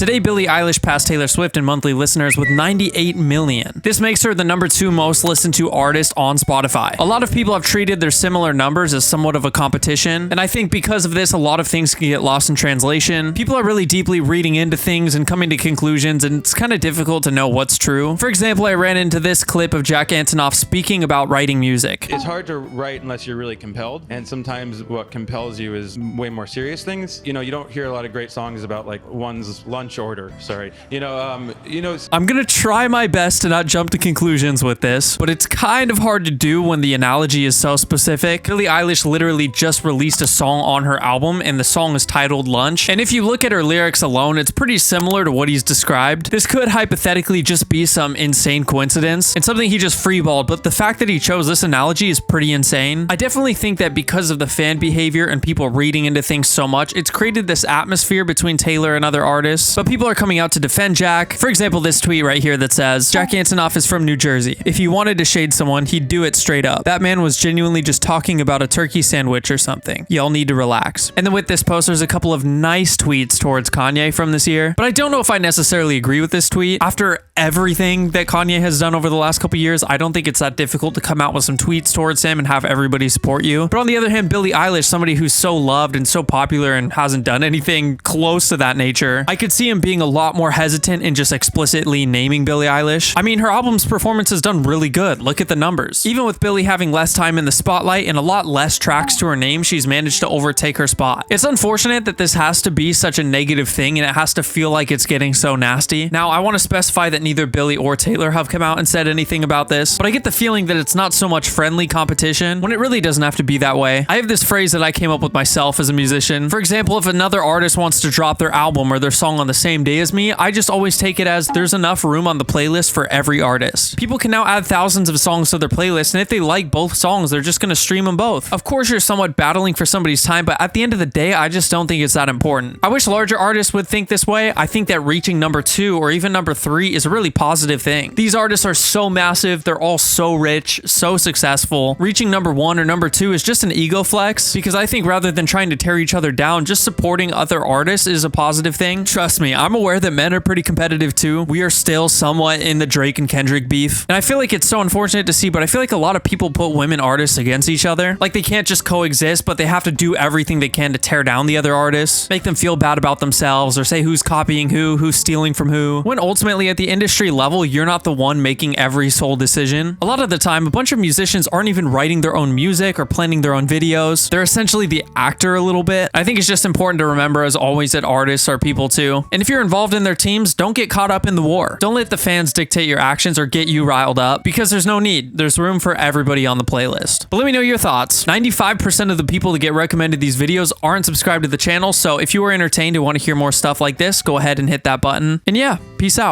Today, Billie Eilish passed Taylor Swift in monthly listeners with 98 million. This makes her the #2 most listened to artist on Spotify. A lot of people have treated their similar numbers as somewhat of a competition, and I think because of this, a lot of things can get lost in translation. People are really deeply reading into things and coming to conclusions, and it's kind of difficult to know what's true. For example, I ran into this clip of Jack Antonoff speaking about writing music. It's hard to write unless you're really compelled, and sometimes what compels you is way more serious things. You don't hear a lot of great songs about like one's lunch order. Sorry. I'm gonna try my best to not jump to conclusions with this, but it's kind of hard to do when the analogy is so specific. Billie Eilish literally just released a song on her album, and the song is titled Lunch. And if you look at her lyrics alone, it's pretty similar to what he's described. This could hypothetically just be some insane coincidence and something he just freeballed, but the fact that he chose this analogy is pretty insane. I definitely think that because of the fan behavior and people reading into things so much, it's created this atmosphere between Taylor and other artists, but people are coming out to defend Jack. For example, this tweet right here that says, Jack Antonoff is from New Jersey. If he wanted to shade someone, he'd do it straight up. That man was genuinely just talking about a turkey sandwich or something. Y'all need to relax. And then with this post, there's a couple of nice tweets towards Kanye from this year, but I don't know if I necessarily agree with this tweet. After everything that Kanye has done over the last couple years, I don't think it's that difficult to come out with some tweets towards him and have everybody support you. But on the other hand, Billie Eilish, somebody who's so loved and so popular and hasn't done anything close to that nature, I could see him being a lot more hesitant in just explicitly naming Billie Eilish. I mean, her album's performance has done really good. Look at the numbers. Even with Billie having less time in the spotlight and a lot less tracks to her name, she's managed to overtake her spot. It's unfortunate that this has to be such a negative thing and it has to feel like it's getting so nasty. Now, I want to specify that neither Billie or Taylor have come out and said anything about this, but I get the feeling that it's not so much friendly competition when it really doesn't have to be that way. I have this phrase that I came up with myself as a musician. For example, if another artist wants to drop their album or their song on the same day as me, I just always take it as there's enough room on the playlist for every artist. People can now add thousands of songs to their playlist, and if they like both songs, they're just going to stream them both. Of course, you're somewhat battling for somebody's time, but at the end of the day, I just don't think it's that important. I wish larger artists would think this way. I think that reaching #2 or even #3 is a really positive thing. These artists are so massive, they're all so rich, so successful. Reaching #1 or #2 is just an ego flex, because I think rather than trying to tear each other down, just supporting other artists is a positive thing. Trust me, I'm aware that men are pretty competitive too. We are still somewhat in the Drake and Kendrick beef, and I feel like it's so unfortunate to see, but I feel like a lot of people put women artists against each other. Like they can't just coexist, but they have to do everything they can to tear down the other artists, make them feel bad about themselves, or say who's copying who's stealing from who, when ultimately at the industry level, you're not the one making every sole decision. A lot of the time, a bunch of musicians aren't even writing their own music or planning their own videos. They're essentially the actor a little bit. I think it's just important to remember, as always, that artists are people too. And if you're involved in their teams, don't get caught up in the war. Don't let the fans dictate your actions or get you riled up, because there's no need. There's room for everybody on the playlist. But let me know your thoughts. 95% of the people that get recommended these videos aren't subscribed to the channel, so if you are entertained and want to hear more stuff like this, go ahead and hit that button. And yeah, peace out.